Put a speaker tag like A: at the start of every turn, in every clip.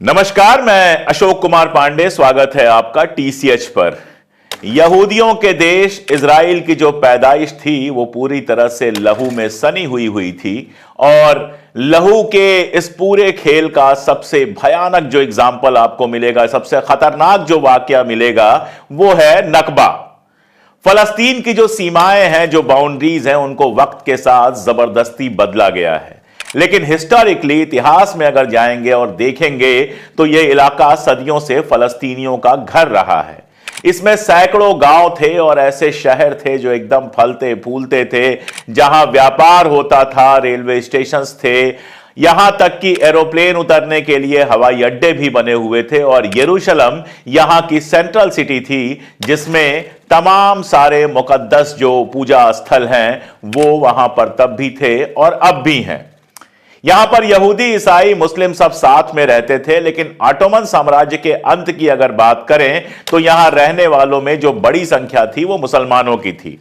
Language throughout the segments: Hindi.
A: नमस्कार, मैं अशोक कुमार पांडे। स्वागत है आपका टीसीएच पर। यहूदियों के देश इजराइल की जो पैदाइश थी वो पूरी तरह से लहू में सनी हुई थी और लहू के इस पूरे खेल का सबसे भयानक जो एग्जाम्पल आपको मिलेगा, सबसे खतरनाक जो वाकया मिलेगा वो है नकबा। फलस्तीन की जो सीमाएं हैं, जो बाउंड्रीज हैं, उनको वक्त के साथ जबरदस्ती बदला गया है। लेकिन हिस्टोरिकली इतिहास में अगर जाएंगे और देखेंगे तो यह इलाका सदियों से फलस्तीनियों का घर रहा है। इसमें सैकड़ों गांव थे और ऐसे शहर थे जो एकदम फलते फूलते थे, जहां व्यापार होता था, रेलवे स्टेशंस थे, यहां तक कि एरोप्लेन उतरने के लिए हवाई अड्डे भी बने हुए थे। और यरूशलेम यहां की सेंट्रल सिटी थी, जिसमें तमाम सारे मुकद्दस जो पूजा स्थल हैं वो वहां पर तब भी थे और अब भी हैं। यहां पर यहूदी, ईसाई, मुस्लिम सब साथ में रहते थे। लेकिन ऑटोमन साम्राज्य के अंत की अगर बात करें तो यहां रहने वालों में जो बड़ी संख्या थी वो मुसलमानों की थी।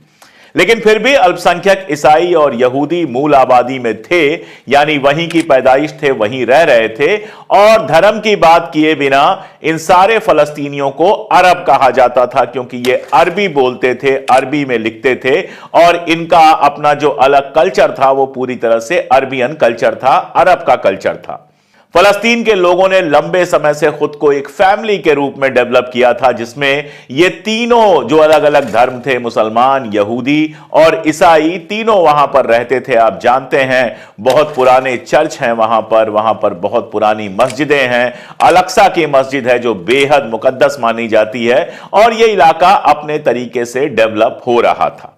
A: लेकिन फिर भी अल्पसंख्यक ईसाई और यहूदी मूल आबादी में थे, यानी वहीं की पैदाइश थे, वहीं रह रहे थे। और धर्म की बात किए बिना इन सारे फलस्तीनियों को अरब कहा जाता था, क्योंकि ये अरबी बोलते थे, अरबी में लिखते थे और इनका अपना जो अलग कल्चर था वो पूरी तरह से अरबियन कल्चर था, अरब का कल्चर था। फलस्तीन के लोगों ने लंबे समय से खुद को एक फैमिली के रूप में डेवलप किया था, जिसमें ये तीनों जो अलग अलग धर्म थे, मुसलमान, यहूदी और ईसाई, तीनों वहां पर रहते थे। आप जानते हैं बहुत पुराने चर्च हैं वहां पर बहुत पुरानी मस्जिदें हैं। अल-अक्सा की मस्जिद है जो बेहद मुकद्दस मानी जाती है और यह इलाका अपने तरीके से डेवलप हो रहा था।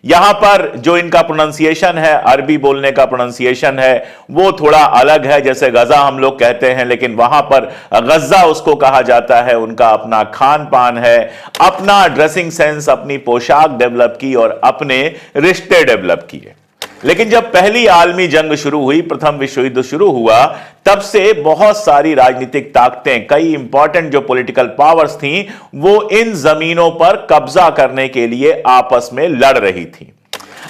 A: यहां पर जो इनका प्रोनाउंसिएशन है, अरबी बोलने का प्रोनाउंसिएशन है, वो थोड़ा अलग है। जैसे गजा हम लोग कहते हैं, लेकिन वहां पर गज्जा उसको कहा जाता है। उनका अपना खान पान है, अपना ड्रेसिंग सेंस, अपनी पोशाक डेवलप की और अपने रिश्ते डेवलप किए। लेकिन जब पहली आलमी जंग शुरू हुई, प्रथम विश्व युद्ध शुरू हुआ, तब से बहुत सारी राजनीतिक ताकतें, कई इंपॉर्टेंट जो पॉलिटिकल पावर्स थीं, वो इन जमीनों पर कब्जा करने के लिए आपस में लड़ रही थी।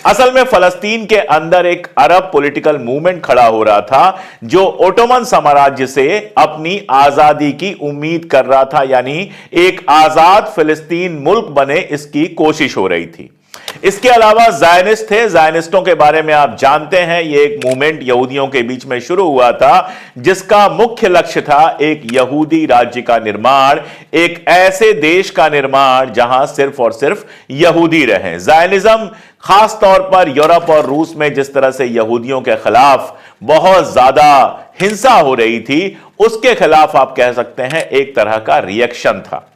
A: असल में फलस्तीन के अंदर एक अरब पॉलिटिकल मूवमेंट खड़ा हो रहा था, जो ओटोमन साम्राज्य से अपनी आजादी की उम्मीद कर रहा था, यानी एक आजाद फिलिस्तीन मुल्क बने, इसकी कोशिश हो रही थी। इसके अलावा ज़ायनिस्ट थे। ज़ायनिस्टों के बारे में आप जानते हैं, यह एक मूवमेंट यहूदियों के बीच में शुरू हुआ था, जिसका मुख्य लक्ष्य था एक यहूदी राज्य का निर्माण, एक ऐसे देश का निर्माण जहां सिर्फ और सिर्फ यहूदी रहें। ज़ायनिज्म खास तौर पर यूरोप और रूस में जिस तरह से यहूदियों के खिलाफ बहुत ज्यादा हिंसा हो रही थी, उसके खिलाफ आप कह सकते हैं एक तरह का रिएक्शन था।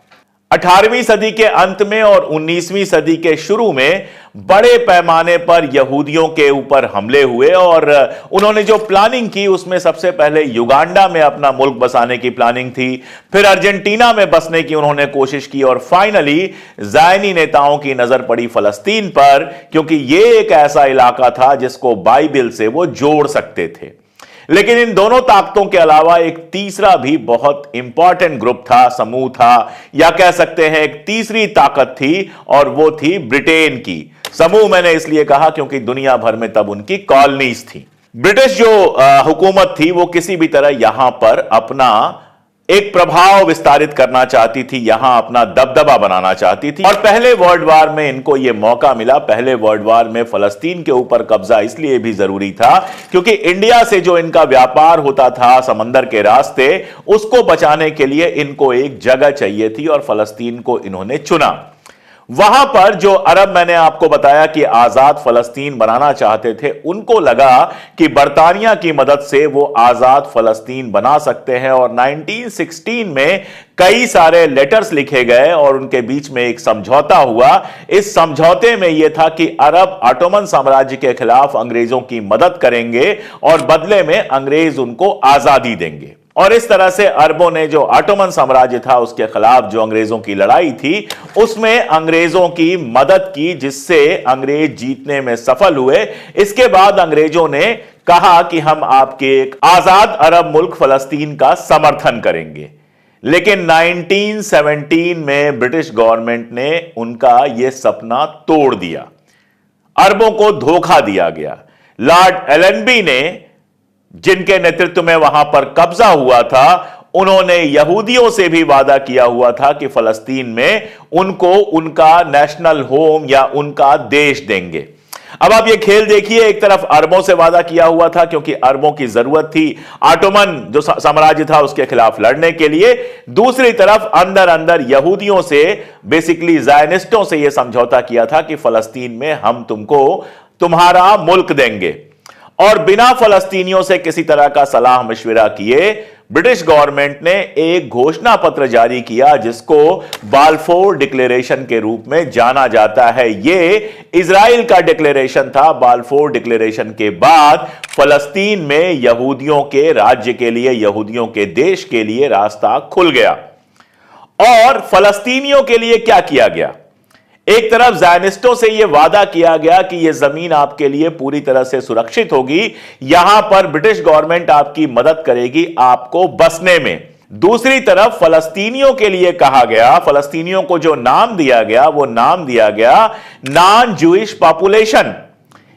A: 18वीं सदी के अंत में और 19वीं सदी के शुरू में बड़े पैमाने पर यहूदियों के ऊपर हमले हुए और उन्होंने जो प्लानिंग की उसमें सबसे पहले युगांडा में अपना मुल्क बसाने की प्लानिंग थी, फिर अर्जेंटीना में बसने की उन्होंने कोशिश की और फाइनली ज़ायनी नेताओं की नजर पड़ी फलस्तीन पर, क्योंकि यह एक ऐसा इलाका था जिसको बाइबल से वो जोड़ सकते थे। लेकिन इन दोनों ताकतों के अलावा एक तीसरा भी बहुत इंपॉर्टेंट ग्रुप था, समूह था, या कह सकते हैं एक तीसरी ताकत थी, और वो थी ब्रिटेन की। समूह मैंने इसलिए कहा क्योंकि दुनिया भर में तब उनकी कॉलोनीज थी। ब्रिटिश जो हुकूमत थी वो किसी भी तरह यहां पर अपना एक प्रभाव विस्तारित करना चाहती थी, यहां अपना दबदबा बनाना चाहती थी। और पहले वर्ल्ड वार में इनको यह मौका मिला। पहले वर्ल्ड वार में फलस्तीन के ऊपर कब्जा इसलिए भी जरूरी था क्योंकि इंडिया से जो इनका व्यापार होता था समंदर के रास्ते, उसको बचाने के लिए इनको एक जगह चाहिए थी और फलस्तीन को इन्होंने चुना। वहां पर जो अरब मैंने आपको बताया कि आजाद फलस्तीन बनाना चाहते थे, उनको लगा कि बरतानिया की मदद से वो आजाद फलस्तीन बना सकते हैं और 1916 में कई सारे लेटर्स लिखे गए और उनके बीच में एक समझौता हुआ। इस समझौते में यह था कि अरब ऑटोमन साम्राज्य के खिलाफ अंग्रेजों की मदद करेंगे और बदले में अंग्रेज उनको आजादी देंगे। और इस तरह से अरबों ने जो ऑटोमन साम्राज्य था उसके खिलाफ जो अंग्रेजों की लड़ाई थी, उसमें अंग्रेजों की मदद की, जिससे अंग्रेज जीतने में सफल हुए। इसके बाद अंग्रेजों ने कहा कि हम आपके एक आजाद अरब मुल्क फलस्तीन का समर्थन करेंगे। लेकिन 1917 में ब्रिटिश गवर्नमेंट ने उनका यह सपना तोड़ दिया। अरबों को धोखा दिया गया। लॉर्ड एलएनबी ने, जिनके नेतृत्व में वहां पर कब्जा हुआ था, उन्होंने यहूदियों से भी वादा किया हुआ था कि फलस्तीन में उनको उनका नेशनल होम या उनका देश देंगे। अब आप ये खेल देखिए, एक तरफ अरबों से वादा किया हुआ था क्योंकि अरबों की जरूरत थी ऑटोमन जो साम्राज्य था उसके खिलाफ लड़ने के लिए, दूसरी तरफ अंदर अंदर यहूदियों से, बेसिकली ज़ायनिस्टों से यह समझौता किया था कि फलस्तीन में हम तुमको तुम्हारा मुल्क देंगे। और बिना फलस्तीनियों से किसी तरह का सलाह मशविरा किए ब्रिटिश गवर्नमेंट ने एक घोषणा पत्र जारी किया जिसको बाल्फोर डिक्लेरेशन के रूप में जाना जाता है। यह इजराइल का डिक्लेरेशन था। बाल्फोर डिक्लेरेशन के बाद फलस्तीन में यहूदियों के राज्य के लिए, यहूदियों के देश के लिए रास्ता खुल गया। और फलस्तीनियों के लिए क्या किया गया? एक तरफ ज़ायनिस्टों से यह वादा किया गया कि यह जमीन आपके लिए पूरी तरह से सुरक्षित होगी, यहां पर ब्रिटिश गवर्नमेंट आपकी मदद करेगी आपको बसने में। दूसरी तरफ फलस्तीनियों के लिए कहा गया, फलस्तीनियों को जो नाम दिया गया वो नाम दिया गया नॉन जूइश पॉपुलेशन,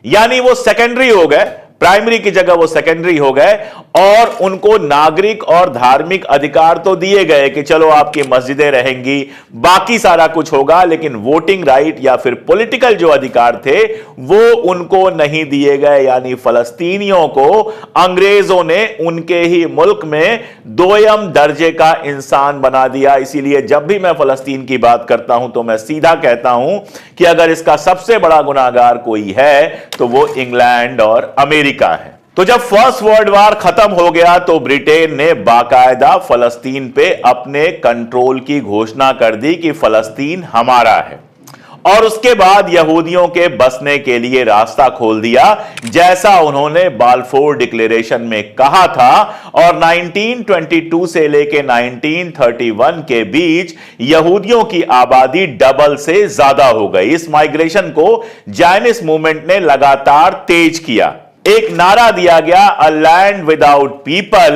A: यानी वो सेकेंडरी हो गए, प्राइमरी की जगह वो सेकेंडरी हो गए। और उनको नागरिक और धार्मिक अधिकार तो दिए गए कि चलो आपकी मस्जिदें रहेंगी, बाकी सारा कुछ होगा, लेकिन वोटिंग राइट या फिर पॉलिटिकल जो अधिकार थे वो उनको नहीं दिए गए। यानी फलस्तीनियों को अंग्रेजों ने उनके ही मुल्क में दोयम दर्जे का इंसान बना दिया। इसीलिए जब भी मैं फलस्तीन की बात करता हूं तो मैं सीधा कहता हूं कि अगर इसका सबसे बड़ा गुनाहगार कोई है तो वो इंग्लैंड और अमेरिका है। तो जब फर्स्ट वर्ल्ड वॉर खत्म हो गया तो ब्रिटेन ने बाकायदा फलस्तीन पे अपने कंट्रोल की घोषणा कर दी कि फलस्तीन हमारा है। और उसके बाद यहूदियों के बसने के लिए रास्ता खोल दिया जैसा उन्होंने बाल्फोर डिक्लेरेशन में कहा था। और 1922 से लेके 1931 के बीच यहूदियों की आबादी डबल से ज्यादा हो गई। इस माइग्रेशन को ज़ायनिस्ट मूवमेंट ने लगातार तेज किया। एक नारा दिया गया, a land without people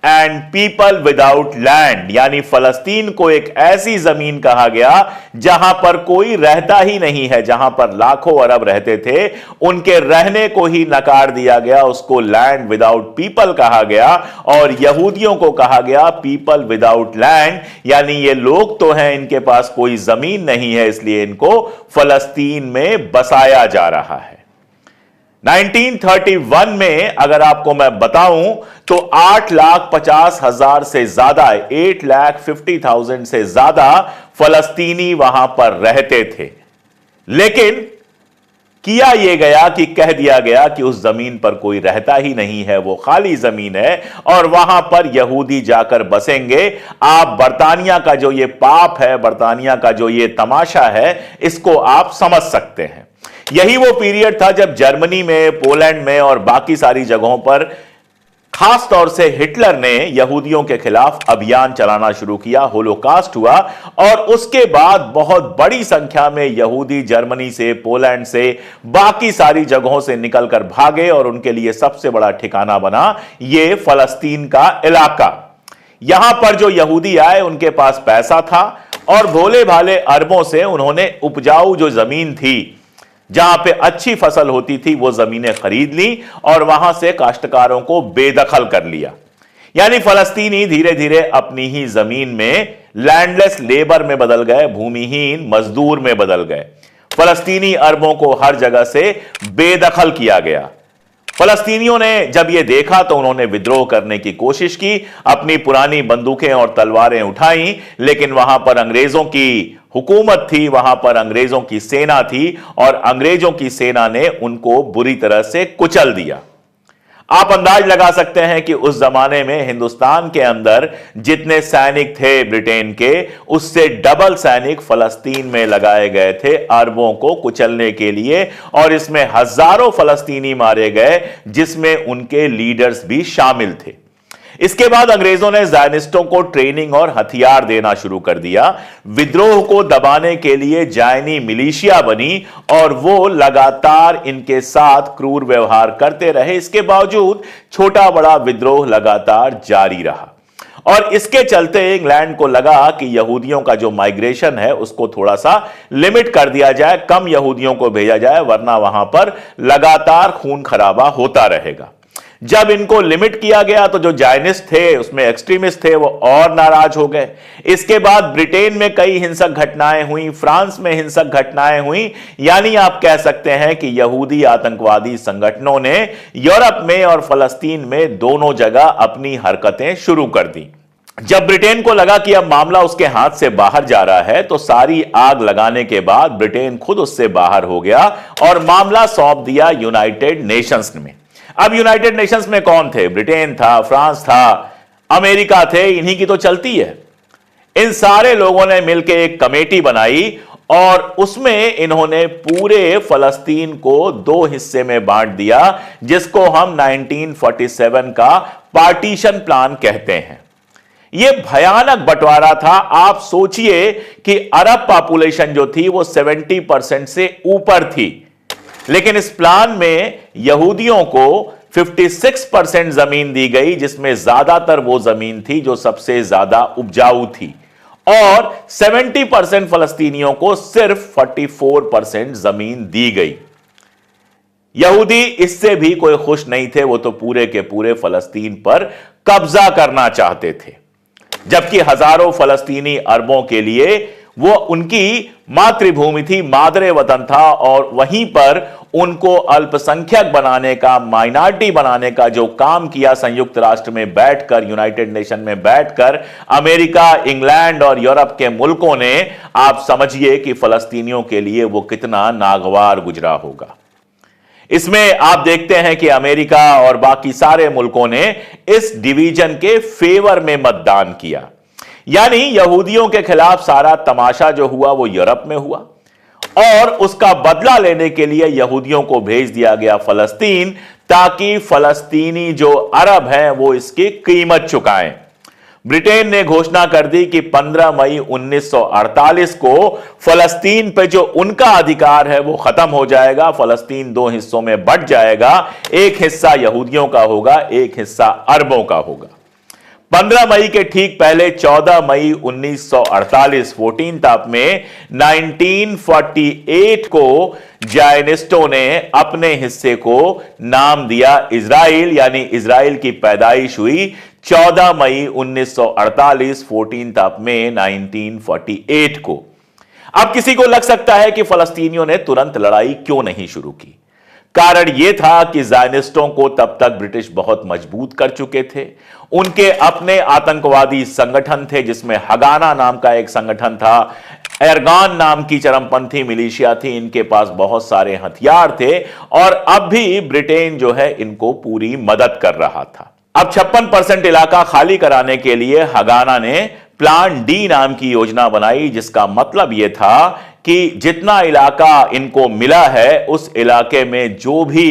A: and people without land, यानी फलस्तीन को एक ऐसी जमीन कहा गया जहां पर कोई रहता ही नहीं है। जहां पर लाखों अरब रहते थे उनके रहने को ही नकार दिया गया, उसको लैंड विदाउट पीपल कहा गया। और यहूदियों को कहा गया पीपल विदाउट लैंड, यानी ये लोग तो हैं, इनके पास कोई जमीन नहीं है, इसलिए इनको फलस्तीन में बसाया जा रहा है। 1931 में अगर आपको मैं बताऊं तो 8,50,000 से ज्यादा, 8,50,000 से ज्यादा फलस्तीनी वहां पर रहते थे। लेकिन किया यह गया कि कह दिया गया कि उस जमीन पर कोई रहता ही नहीं है, वो खाली जमीन है और वहां पर यहूदी जाकर बसेंगे। आप बर्तानिया का जो ये पाप है, बर्तानिया का जो ये तमाशा है, इसको आप समझ सकते हैं। यही वो पीरियड था जब जर्मनी में, पोलैंड में और बाकी सारी जगहों पर खास तौर से हिटलर ने यहूदियों के खिलाफ अभियान चलाना शुरू किया, होलोकास्ट हुआ। और उसके बाद बहुत बड़ी संख्या में यहूदी जर्मनी से, पोलैंड से, बाकी सारी जगहों से निकलकर भागे और उनके लिए सबसे बड़ा ठिकाना बना ये फलस्तीन का इलाका। यहां पर जो यहूदी आए उनके पास पैसा था और भोले भाले अरबों से उन्होंने उपजाऊ जो जमीन थी, जहां पे अच्छी फसल होती थी, वो जमीनें खरीद ली और वहां से काश्तकारों को बेदखल कर लिया। यानी फलस्तीनी धीरे धीरे अपनी ही जमीन में लैंडलेस लेबर में बदल गए, भूमिहीन मजदूर में बदल गए। फलस्तीनी अरबों को हर जगह से बेदखल किया गया। फलस्तीनियों ने जब यह देखा तो उन्होंने विद्रोह करने की कोशिश की, अपनी पुरानी बंदूकें और तलवारें उठाई, लेकिन वहां पर अंग्रेजों की हुकूमत थी, वहां पर अंग्रेजों की सेना थी और अंग्रेजों की सेना ने उनको बुरी तरह से कुचल दिया। आप अंदाज लगा सकते हैं कि उस जमाने में हिंदुस्तान के अंदर जितने सैनिक थे ब्रिटेन के, उससे डबल सैनिक फलस्तीन में लगाए गए थे अरबों को कुचलने के लिए। और इसमें हजारों फलस्तीनी मारे गए जिसमें उनके लीडर्स भी शामिल थे। इसके बाद अंग्रेजों ने ज़ायनिस्टों को ट्रेनिंग और हथियार देना शुरू कर दिया। विद्रोह को दबाने के लिए जायनी मिलिशिया बनी और वो लगातार इनके साथ क्रूर व्यवहार करते रहे। इसके बावजूद छोटा बड़ा विद्रोह लगातार जारी रहा और इसके चलते इंग्लैंड को लगा कि यहूदियों का जो माइग्रेशन है उसको थोड़ा सा लिमिट कर दिया जाए, कम यहूदियों को भेजा जाए, वरना वहां पर लगातार खून खराबा होता रहेगा। जब इनको लिमिट किया गया तो जो जायनिस्ट थे, उसमें एक्सट्रीमिस्ट थे, वो और नाराज हो गए। इसके बाद ब्रिटेन में कई हिंसक घटनाएं हुई, फ्रांस में हिंसक घटनाएं हुई। यानी आप कह सकते हैं कि यहूदी आतंकवादी संगठनों ने यूरोप में और फलस्तीन में दोनों जगह अपनी हरकतें शुरू कर दी। जब ब्रिटेन को लगा कि अब मामला उसके हाथ से बाहर जा रहा है, तो सारी आग लगाने के बाद ब्रिटेन खुद उससे बाहर हो गया और मामला सौंप दिया यूनाइटेड नेशंस में। अब यूनाइटेड नेशंस में कौन थे? ब्रिटेन था, फ्रांस था, अमेरिका थे, इन्हीं की तो चलती है। इन सारे लोगों ने मिलकर एक कमेटी बनाई और उसमें इन्होंने पूरे फलस्तीन को दो हिस्से में बांट दिया, जिसको हम 1947 का पार्टीशन प्लान कहते हैं। यह भयानक बंटवारा था। आप सोचिए कि अरब पॉपुलेशन जो थी वो 70% से ऊपर थी, लेकिन इस प्लान में यहूदियों को 56% जमीन दी गई, जिसमें ज्यादातर वो जमीन थी जो सबसे ज्यादा उपजाऊ थी, और 70% फलस्तीनियों को सिर्फ 44% जमीन दी गई। यहूदी इससे भी कोई खुश नहीं थे, वो तो पूरे के पूरे फलस्तीन पर कब्जा करना चाहते थे, जबकि हजारों फलस्तीनी अरबों के लिए वो उनकी मातृभूमि थी, मादरे वतन था, और वहीं पर उनको अल्पसंख्यक बनाने का, माइनॉरिटी बनाने का जो काम किया संयुक्त राष्ट्र में बैठकर, यूनाइटेड नेशन में बैठकर अमेरिका, इंग्लैंड और यूरोप के मुल्कों ने, आप समझिए कि फलस्तीनियों के लिए वो कितना नागवार गुजरा होगा। इसमें आप देखते हैं कि अमेरिका और बाकी सारे मुल्कों ने इस डिवीजन के फेवर में मतदान किया। यानी यहूदियों के खिलाफ सारा तमाशा जो हुआ वो यूरोप में हुआ, और उसका बदला लेने के लिए यहूदियों को भेज दिया गया फलस्तीन, ताकि फलस्तीनी जो अरब हैं वो इसकी कीमत चुकाएं। ब्रिटेन ने घोषणा कर दी कि 15 मई 1948 को फलस्तीन पे जो उनका अधिकार है वो खत्म हो जाएगा। फलस्तीन दो हिस्सों में बंट जाएगा, एक हिस्सा यहूदियों का होगा, एक हिस्सा अरबों का होगा। 15 मई के ठीक पहले 14 मई 1948 14 में 1948 को जायनिस्टों ने अपने हिस्से को नाम दिया इजराइल, यानी इजराइल की पैदाइश हुई 14 मई 1948 14 में 1948 को। अब किसी को लग सकता है कि फलस्तीनियों ने तुरंत लड़ाई क्यों नहीं शुरू की। कारण यह था कि ज़ायनिस्टों को तब तक ब्रिटिश बहुत मजबूत कर चुके थे। उनके अपने आतंकवादी संगठन थे, जिसमें हगाना नाम का एक संगठन था, एरगान नाम की चरमपंथी मिलिशिया थी, इनके पास बहुत सारे हथियार थे, और अब भी ब्रिटेन जो है इनको पूरी मदद कर रहा था। अब 56% इलाका खाली कराने के लिए हगाना ने प्लान डी नाम की योजना बनाई, जिसका मतलब यह था कि जितना इलाका इनको मिला है उस इलाके में जो भी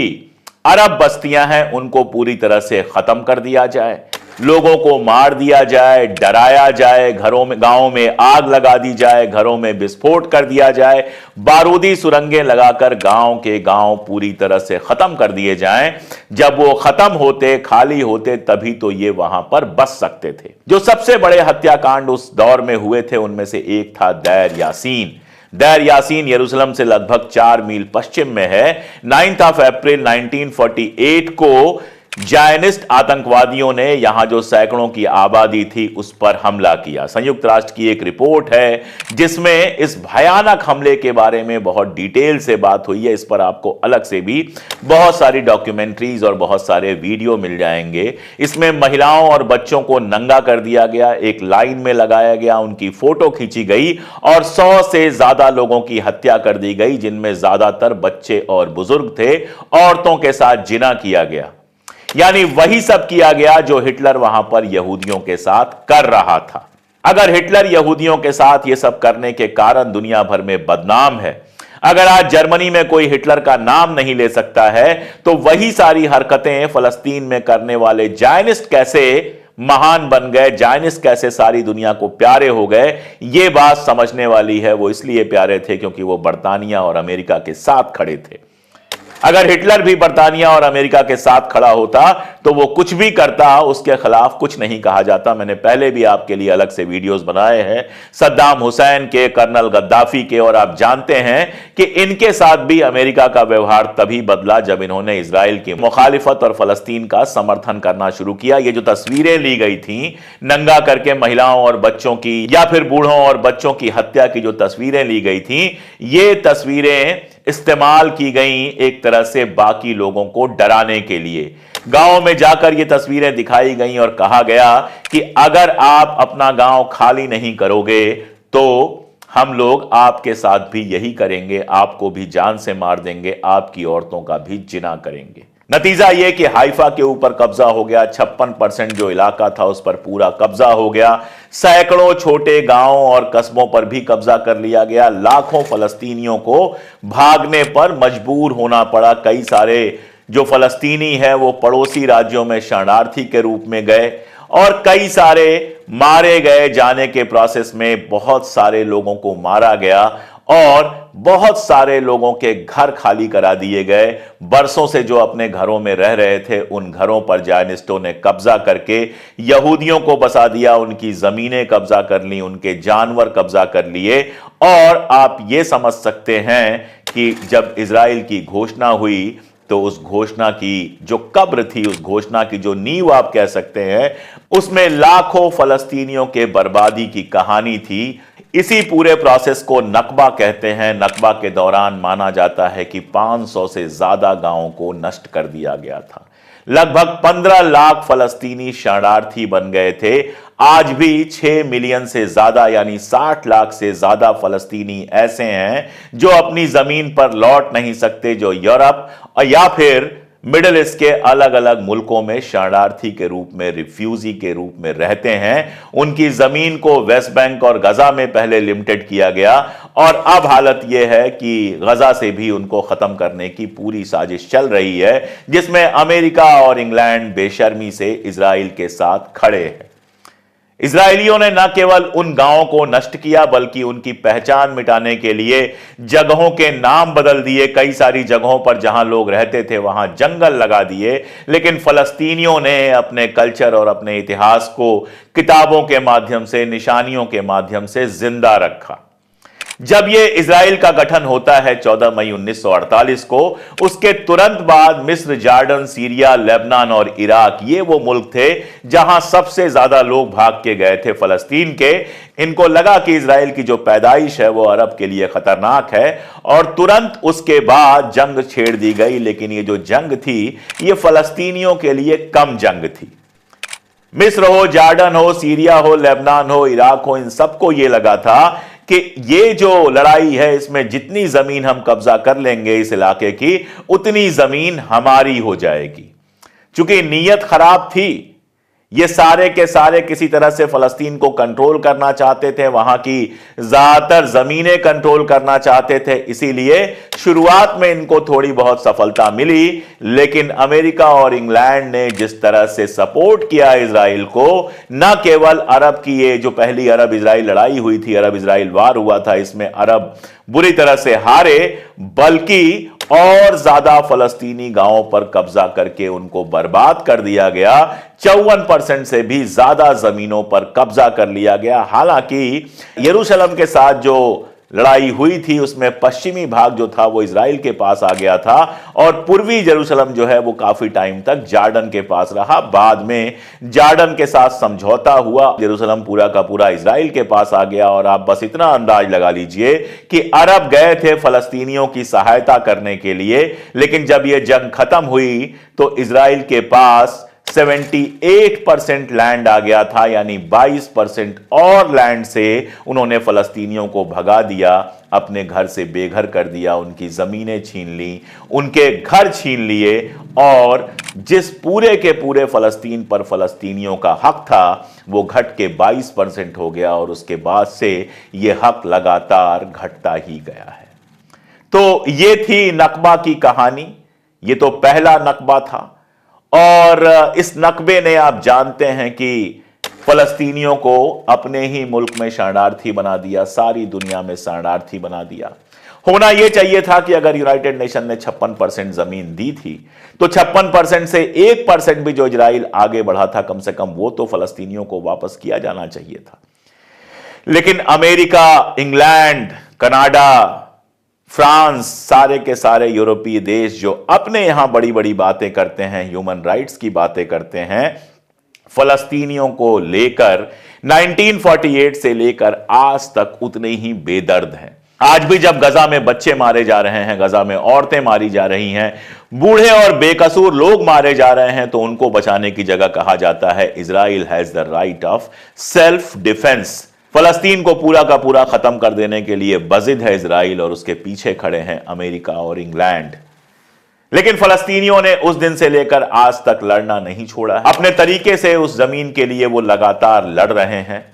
A: अरब बस्तियां हैं उनको पूरी तरह से खत्म कर दिया जाए, लोगों को मार दिया जाए, डराया जाए, घरों में, गांवों में आग लगा दी जाए, घरों में विस्फोट कर दिया जाए, बारूदी सुरंगें लगाकर गांव के गांव पूरी तरह से खत्म कर दिए जाएं। जब वो खत्म होते, खाली होते, तभी तो ये वहां पर बस सकते थे। जो सबसे बड़े हत्याकांड उस दौर में हुए थे उनमें से एक था दैर यासीन। दैर यासीन यरूशलेम से लगभग 4 मील पश्चिम में है। 9 अप्रैल 1948 को जायनिस्ट आतंकवादियों ने यहां जो सैकड़ों की आबादी थी उस पर हमला किया। संयुक्त राष्ट्र की एक रिपोर्ट है जिसमें इस भयानक हमले के बारे में बहुत डिटेल से बात हुई है। इस पर आपको अलग से भी बहुत सारी डॉक्यूमेंट्रीज और बहुत सारे वीडियो मिल जाएंगे। इसमें महिलाओं और बच्चों को नंगा कर दिया गया, एक लाइन में लगाया गया, उनकी फोटो खींची गई और 100 से ज्यादा लोगों की हत्या कर दी गई, जिनमें ज्यादातर बच्चे और बुजुर्ग थे। औरतों के साथ जिना किया गया, यानी वही सब किया गया जो हिटलर वहां पर यहूदियों के साथ कर रहा था। अगर हिटलर यहूदियों के साथ यह सब करने के कारण दुनिया भर में बदनाम है, अगर आज जर्मनी में कोई हिटलर का नाम नहीं ले सकता है, तो वही सारी हरकतें फलस्तीन में करने वाले जायनिस्ट कैसे महान बन गए, जायनिस्ट कैसे सारी दुनिया को प्यारे हो गए। यह बात समझने वाली है। वो इसलिए प्यारे थे क्योंकि वो बरतानिया और अमेरिका के साथ खड़े थे। अगर हिटलर भी बर्तानिया और अमेरिका के साथ खड़ा होता तो वो कुछ भी करता, उसके खिलाफ कुछ नहीं कहा जाता। मैंने पहले भी आपके लिए अलग से वीडियोस बनाए हैं सद्दाम हुसैन के, कर्नल गद्दाफी के, और आप जानते हैं कि इनके साथ भी अमेरिका का व्यवहार तभी बदला जब इन्होंने इजराइल की मुखालिफत और फलस्तीन का समर्थन करना शुरू किया। ये जो तस्वीरें ली गई थी नंगा करके महिलाओं और बच्चों की, या फिर बूढ़ों और बच्चों की हत्या की जो तस्वीरें ली गई थी, ये तस्वीरें इस्तेमाल की गई एक तरह से बाकी लोगों को डराने के लिए। गांव में जाकर ये तस्वीरें दिखाई गई और कहा गया कि अगर आप अपना गांव खाली नहीं करोगे तो हम लोग आपके साथ भी यही करेंगे, आपको भी जान से मार देंगे, आपकी औरतों का भी जिना करेंगे। नतीजा यह कि हाइफा के ऊपर कब्जा हो गया, 56% जो इलाका था उस पर पूरा कब्जा हो गया। सैकड़ों छोटे गांवों और कस्बों पर भी कब्जा कर लिया गया। लाखों फलस्तीनियों को भागने पर मजबूर होना पड़ा। कई सारे जो फलस्तीनी है वो पड़ोसी राज्यों में शरणार्थी के रूप में गए और कई सारे मारे गए। जाने के प्रोसेस में बहुत सारे लोगों को मारा गया और बहुत सारे लोगों के घर खाली करा दिए गए। बरसों से जो अपने घरों में रह रहे थे उन घरों पर ज़ायनिस्टों ने कब्जा करके यहूदियों को बसा दिया, उनकी जमीनें कब्जा कर ली, उनके जानवर कब्जा कर लिए। और आप ये समझ सकते हैं कि जब इजराइल की घोषणा हुई तो उस घोषणा की जो कब्र थी, उस घोषणा की जो नींव आप कह सकते हैं, उसमें लाखों फलस्तीनियों के बर्बादी की कहानी थी। इसी पूरे प्रोसेस को नकबा कहते हैं। नकबा के दौरान माना जाता है कि 500 से ज्यादा गांवों को नष्ट कर दिया गया था। लगभग 15 लाख फलस्तीनी शरणार्थी बन गए थे। आज भी 6 मिलियन से ज्यादा यानी 60 लाख से ज्यादा फलस्तीनी ऐसे हैं जो अपनी जमीन पर लौट नहीं सकते, जो यूरोप या फिर मिडिल ईस्ट के अलग अलग मुल्कों में शरणार्थी के रूप में, रिफ्यूजी के रूप में रहते हैं। उनकी जमीन को वेस्ट बैंक और गजा में पहले लिमिटेड किया गया और अब हालत यह है कि गजा से भी उनको खत्म करने की पूरी साजिश चल रही है, जिसमें अमेरिका और इंग्लैंड बेशर्मी से इजराइल के साथ खड़े हैं। इजरायलियों ने न केवल उन गांवों को नष्ट किया बल्कि उनकी पहचान मिटाने के लिए जगहों के नाम बदल दिए। कई सारी जगहों पर जहां लोग रहते थे वहां जंगल लगा दिए। लेकिन फलस्तीनियों ने अपने कल्चर और अपने इतिहास को किताबों के माध्यम से, निशानियों के माध्यम से जिंदा रखा। जब यह इजराइल का गठन होता है 14 मई 1948 को, उसके तुरंत बाद मिस्र, जॉर्डन, सीरिया, लेबनान और इराक, ये वो मुल्क थे जहां सबसे ज्यादा लोग भाग के गए थे फलस्तीन के। इनको लगा कि इजराइल की जो पैदाइश है वो अरब के लिए खतरनाक है और तुरंत उसके बाद जंग छेड़ दी गई। लेकिन ये जो जंग थी ये फलस्तीनियों के लिए कम जंग थी। मिस्र हो, जॉर्डन हो, सीरिया हो, लेबनान हो, इराक हो, इन सबको यह लगा था कि ये जो लड़ाई है इसमें जितनी जमीन हम कब्जा कर लेंगे इस इलाके की, उतनी जमीन हमारी हो जाएगी। चूंकि नीयत खराब थी, ये सारे के सारे किसी तरह से फलस्तीन को कंट्रोल करना चाहते थे, वहां की ज्यादातर जमीनें कंट्रोल करना चाहते थे। इसीलिए शुरुआत में इनको थोड़ी बहुत सफलता मिली, लेकिन अमेरिका और इंग्लैंड ने जिस तरह से सपोर्ट किया इजराइल को, न केवल अरब की ये जो पहली अरब इजराइल लड़ाई हुई थी, अरब इजराइल वार हुआ था, इसमें अरब बुरी तरह से हारे, बल्कि और ज्यादा फलस्तीनी गांवों पर कब्जा करके उनको बर्बाद कर दिया गया। 54% से भी ज्यादा जमीनों पर कब्जा कर लिया गया। हालांकि यरूशलेम के साथ जो लड़ाई हुई थी उसमें पश्चिमी भाग जो था वो इजराइल के पास आ गया था और पूर्वी यरूशलेम जो है वो काफी टाइम तक जॉर्डन के पास रहा। बाद में जॉर्डन के साथ समझौता हुआ, यरूशलेम पूरा का पूरा इजराइल के पास आ गया। और आप बस इतना अंदाज लगा लीजिए कि अरब गए थे फलस्तीनियों की सहायता करने के लिए, लेकिन जब यह जंग खत्म हुई तो इजराइल के पास 78% लैंड आ गया था, यानी 22% और लैंड से उन्होंने फलस्तीनियों को भगा दिया, अपने घर से बेघर कर दिया, उनकी जमीनें छीन ली, उनके घर छीन लिए और जिस पूरे के पूरे फलस्तीन पर फलस्तीनियों का हक था वो घट के 22% हो गया और उसके बाद से यह हक लगातार घटता ही गया है। तो ये थी नकबा की कहानी। ये तो पहला नकबा था और इस नकबे ने, आप जानते हैं कि फलस्तीनियों को अपने ही मुल्क में शरणार्थी बना दिया, सारी दुनिया में शरणार्थी बना दिया। होना यह चाहिए था कि अगर यूनाइटेड नेशन ने 56% जमीन दी थी तो 56% से 1% भी जो इजराइल आगे बढ़ा था कम से कम वो तो फलस्तीनियों को वापस किया जाना चाहिए था। लेकिन अमेरिका, इंग्लैंड, कनाडा, फ्रांस, सारे के सारे यूरोपीय देश जो अपने यहां बड़ी बड़ी बातें करते हैं, ह्यूमन राइट्स की बातें करते हैं, फलस्तीनियों को लेकर 1948 से लेकर आज तक उतने ही बेदर्द हैं। आज भी जब गजा में बच्चे मारे जा रहे हैं, गजा में औरतें मारी जा रही हैं, बूढ़े और बेकसूर लोग मारे जा रहे हैं, तो उनको बचाने की जगह कहा जाता है Israel has the right of self defence. फलस्तीन को पूरा का पूरा खत्म कर देने के लिए बजिद है इजराइल और उसके पीछे खड़े हैं अमेरिका और इंग्लैंड। लेकिन फलस्तीनियों ने उस दिन से लेकर आज तक लड़ना नहीं छोड़ा है। अपने तरीके से उस जमीन के लिए वो लगातार लड़ रहे हैं।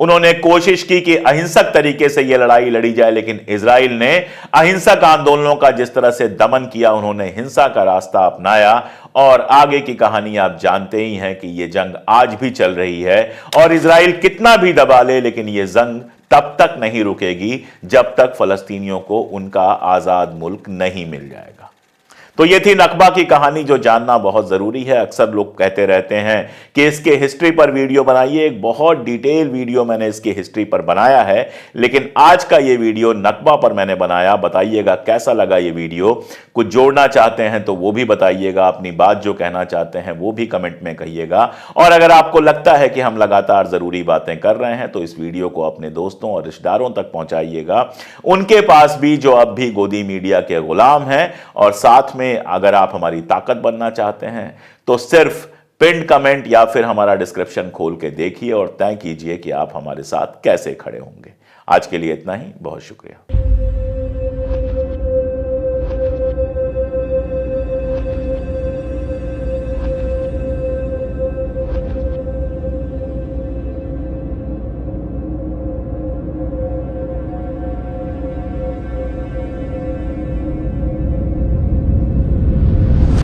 A: उन्होंने कोशिश की कि अहिंसक तरीके से यह लड़ाई लड़ी जाए, लेकिन इजराइल ने अहिंसक आंदोलनों का जिस तरह से दमन किया, उन्होंने हिंसा का रास्ता अपनाया और आगे की कहानी आप जानते ही हैं कि यह जंग आज भी चल रही है और इजराइल कितना भी दबा ले, लेकिन यह जंग तब तक नहीं रुकेगी जब तक फलस्तीनियों को उनका आजाद मुल्क नहीं मिल जाएगा। तो ये थी नकबा की कहानी जो जानना बहुत जरूरी है। अक्सर लोग कहते रहते हैं कि इसके हिस्ट्री पर वीडियो बनाइए। एक बहुत डिटेल वीडियो मैंने इसके हिस्ट्री पर बनाया है, लेकिन आज का ये वीडियो नकबा पर मैंने बनाया। बताइएगा कैसा लगा ये वीडियो। कुछ जोड़ना चाहते हैं तो वो भी बताइएगा, अपनी बात जो कहना चाहते हैं वो भी कमेंट में कहिएगा। और अगर आपको लगता है कि हम लगातार जरूरी बातें कर रहे हैं तो इस वीडियो को अपने दोस्तों और रिश्तेदारों तक पहुंचाइएगा, उनके पास भी जो अब भी गोदी मीडिया के गुलाम हैं। और साथ में अगर आप हमारी ताकत बनना चाहते हैं तो सिर्फ पिन कमेंट या फिर हमारा डिस्क्रिप्शन खोल के देखिए और तय कीजिए कि आप हमारे साथ कैसे खड़े होंगे। आज के लिए इतना ही, बहुत शुक्रिया।